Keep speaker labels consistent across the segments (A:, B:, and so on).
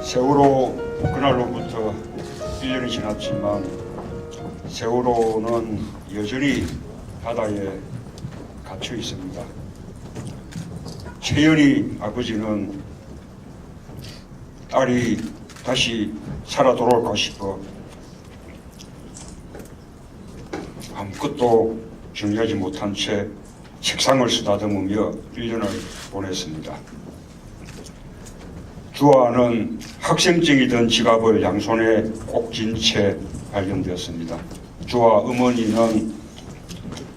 A: 세월호 그날로부터 1년이 지났지만 세월호는 여전히 바다에 갇혀 있습니다. 최연희 아버지는 딸이 다시 살아 돌아올까 싶어 아무것도 정리하지 못한 채 책상을 쓰다듬으며 1년을 보냈습니다. 주아는 학생증이 든 지갑을 양손에 꼭 쥔 채 발견되었습니다. 주아 어머니는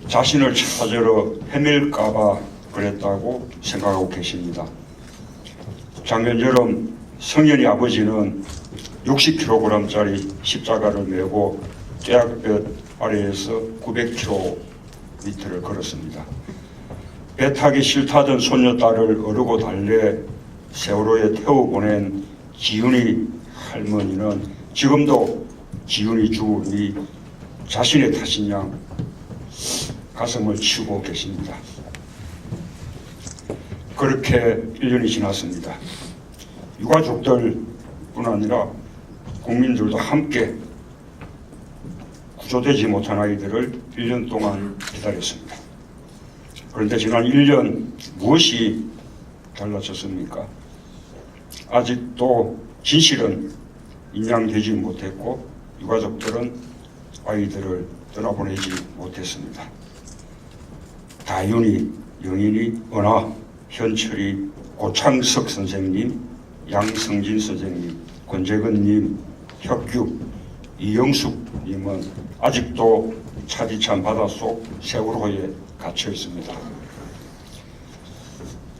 A: 자신을 찾으러 헤맬까봐 그랬다고 생각하고 계십니다. 작년 여름 성현이 아버지는 60kg짜리 십자가를 메고 떼약볕 아래에서 900km를 걸었습니다. 배 타기 싫다던 손녀딸을 어르고 달래 세월호에 태워보낸 지훈이 할머니는 지금도 지훈이 죽으니 자신의 탓인 양 가슴을 치고 계십니다. 그렇게 1년이 지났습니다. 유가족들뿐 아니라 국민들도 함께 구조되지 못한 아이들을 1년 동안 기다렸습니다. 그런데 지난 1년 무엇이 달라졌습니까? 아직도 진실은 인양되지 못했고 유가족들은 아이들을 떠나보내지 못했습니다. 다윤이, 영인이, 은하, 현철이, 고창석 선생님, 양성진 선생님, 권재근님, 혁규, 이영숙님은 아직도 차디찬 바닷속 세월호에 갇혀 있습니다.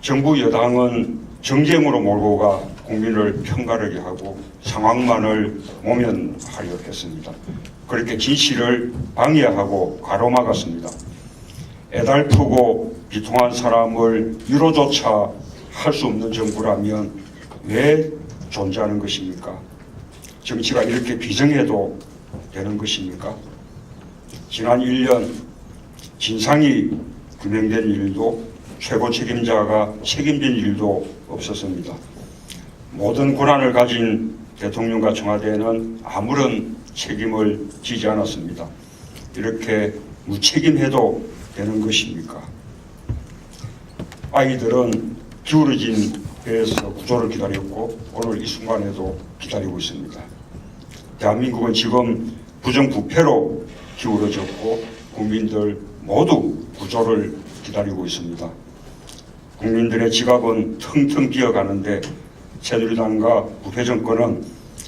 A: 정부 여당은 정쟁으로 몰고 가 국민을 편가르게 하고 상황만을 모면하려 했습니다. 그렇게 진실을 방해하고 가로막았습니다. 애달프고 비통한 사람을 위로조차 할 수 없는 정부라면 왜 존재하는 것입니까? 정치가 이렇게 비정해도 되는 것입니까? 지난 1년 진상이 규명된 일도 최고 책임자가 책임진 일도 없었습니다. 모든 권한을 가진 대통령과 청와대는 아무런 책임을 지지 않았습니다. 이렇게 무책임해도 되는 것입니까? 아이들은 기울어진 배에서 구조를 기다렸고 오늘 이 순간에도 기다리고 있습니다. 대한민국은 지금 부정부패로 기울어졌고 국민들 모두 구조를 기다리고 있습니다. 국민들의 지갑은 텅텅 비어가는데 새누리당과 부패 정권은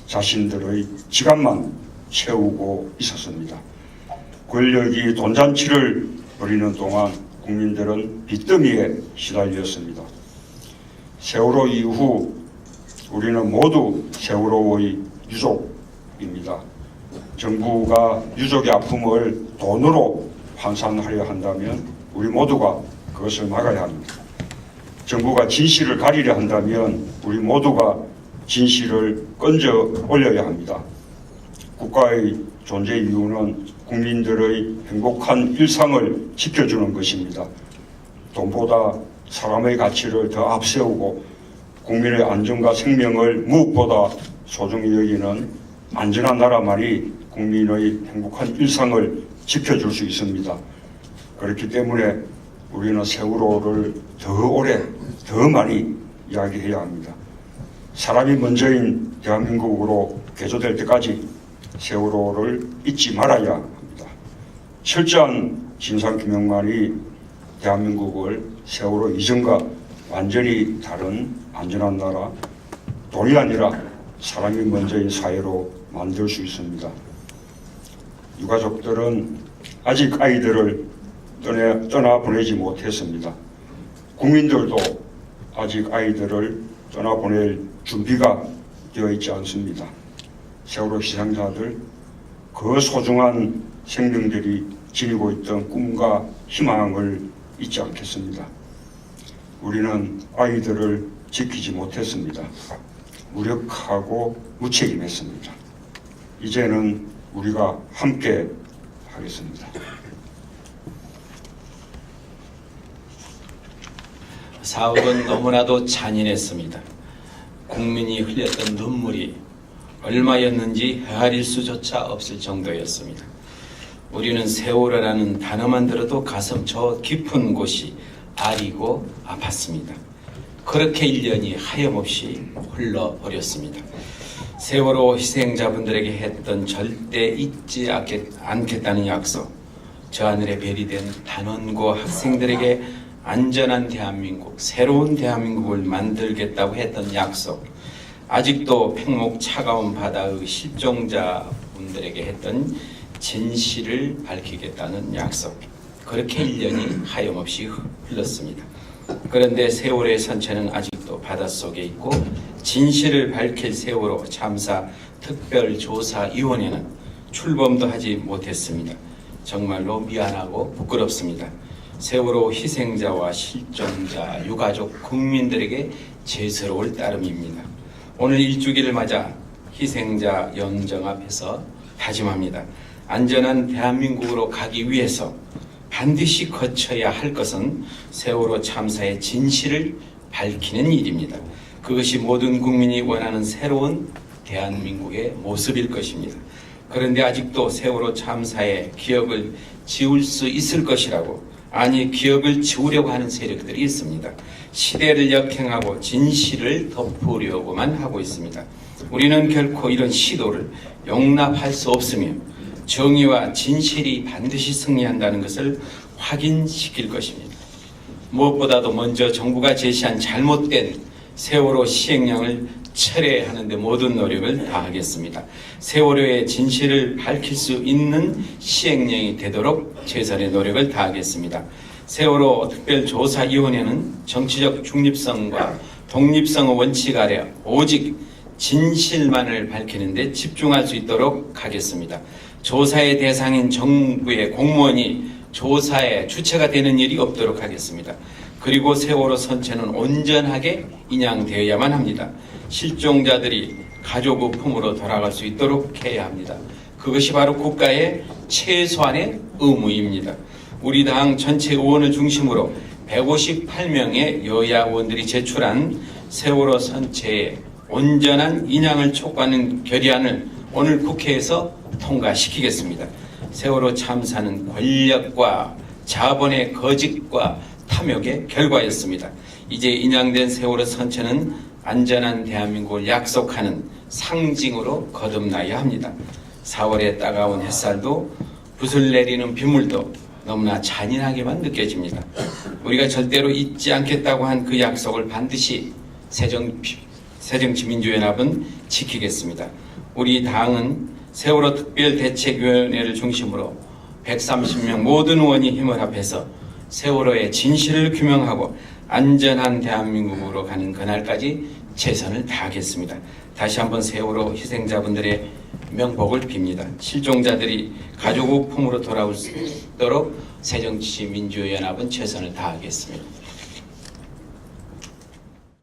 A: 자신들의 지갑만 채우고 있었습니다. 권력이 돈잔치를 벌이는 동안 국민들은 빚더미에 시달렸습니다. 세월호 이후 우리는 모두 세월호의 유족입니다. 정부가 유족의 아픔을 돈으로 환산하려 한다면 우리 모두가 그것을 막아야 합니다. 정부가 진실을 가리려 한다면 우리 모두가 진실을 건져 올려야 합니다. 국가의 존재 이유는 국민들의 행복한 일상을 지켜주는 것입니다. 돈보다 사람의 가치를 더 앞세우고 국민의 안전과 생명을 무엇보다 소중히 여기는 안전한 나라만이 국민의 행복한 일상을 지켜줄 수 있습니다. 그렇기 때문에 우리는 세월호를 더 오래, 더 많이 이야기해야 합니다. 사람이 먼저인 대한민국으로 개조될 때까지 세월호를 잊지 말아야 합니다. 철저한 진상규명만이 대한민국을 세월호 이전과 완전히 다른 안전한 나라, 돈이 아니라 사람이 먼저인 사회로 만들 수 있습니다. 유가족들은 아직 아이들을 떠나보내지 못했습니다. 국민들도 아직 아이들을 떠나보낼 준비가 되어 있지 않습니다. 세월호 희생자들, 그 소중한 생명들이 지니고 있던 꿈과 희망을 잊지 않겠습니다. 우리는 아이들을 지키지 못했습니다. 무력하고 무책임했습니다. 이제는 우리가 함께 하겠습니다.
B: 사업은 너무나도 잔인했습니다. 국민이 흘렸던 눈물이 얼마였는지 헤아릴 수조차 없을 정도였습니다. 우리는 세월호라는 단어만 들어도 가슴 저 깊은 곳이 아리고 아팠습니다. 그렇게 1년이 하염없이 흘러버렸습니다. 세월호 희생자분들에게 했던 절대 잊지 않겠다는 약속, 저 하늘의 별이 된 단원고 학생들에게 안전한 대한민국, 새로운 대한민국을 만들겠다고 했던 약속, 아직도 팽목 차가운 바다의 실종자분들에게 했던 진실을 밝히겠다는 약속, 그렇게 1년이 하염없이 흘렀습니다. 그런데 세월호의 선체는 아직도 바닷속에 있고 진실을 밝힐 세월호 참사 특별조사위원회는 출범도 하지 못했습니다. 정말로 미안하고 부끄럽습니다. 세월호 희생자와 실종자, 유가족, 국민들에게 죄스러울 따름입니다. 오늘 일주기를 맞아 희생자 영정 앞에서 다짐합니다. 안전한 대한민국으로 가기 위해서 반드시 거쳐야 할 것은 세월호 참사의 진실을 밝히는 일입니다. 그것이 모든 국민이 원하는 새로운 대한민국의 모습일 것입니다. 그런데 아직도 세월호 참사의 기억을 지울 수 있을 것이라고, 아니 기억을 지우려고 하는 세력들이 있습니다. 시대를 역행하고 진실을 덮으려고만 하고 있습니다. 우리는 결코 이런 시도를 용납할 수 없으며 정의와 진실이 반드시 승리한다는 것을 확인시킬 것입니다. 무엇보다도 먼저 정부가 제시한 잘못된 세월호 시행령을 철회하는 데 모든 노력을 다하겠습니다. 세월호의 진실을 밝힐 수 있는 시행령이 되도록 최선의 노력을 다하겠습니다. 세월호 특별조사위원회는 정치적 중립성과 독립성의 원칙 아래 오직 진실만을 밝히는 데 집중할 수 있도록 하겠습니다. 조사의 대상인 정부의 공무원이 조사의 주체가 되는 일이 없도록 하겠습니다. 그리고 세월호 선체는 온전하게 인양되어야만 합니다. 실종자들이 가족의 품으로 돌아갈 수 있도록 해야 합니다. 그것이 바로 국가의 최소한의 의무입니다. 우리 당 전체 의원을 중심으로 158명의 여야 의원들이 제출한 세월호 선체의 온전한 인양을 촉구하는 결의안을 오늘 국회에서 통과시키겠습니다. 세월호 참사는 권력과 자본의 거짓과 탐욕의 결과였습니다. 이제 인양된 세월호 선체는 안전한 대한민국을 약속하는 상징으로 거듭나야 합니다. 4월의 따가운 햇살도 붓을 내리는 빗물도 너무나 잔인하게만 느껴집니다. 우리가 절대로 잊지 않겠다고 한 그 약속을 반드시 새정치민주연합은 지키겠습니다. 우리 당은 세월호 특별대책위원회를 중심으로 130명 모든 의원이 힘을 합해서 세월호의 진실을 규명하고 안전한 대한민국으로 가는 그날까지 최선을 다하겠습니다. 다시 한번 세월호 희생자분들의 명복을 빕니다. 실종자들이 가족의 품으로 돌아올 수 있도록 새정치민주연합은 최선을 다하겠습니다.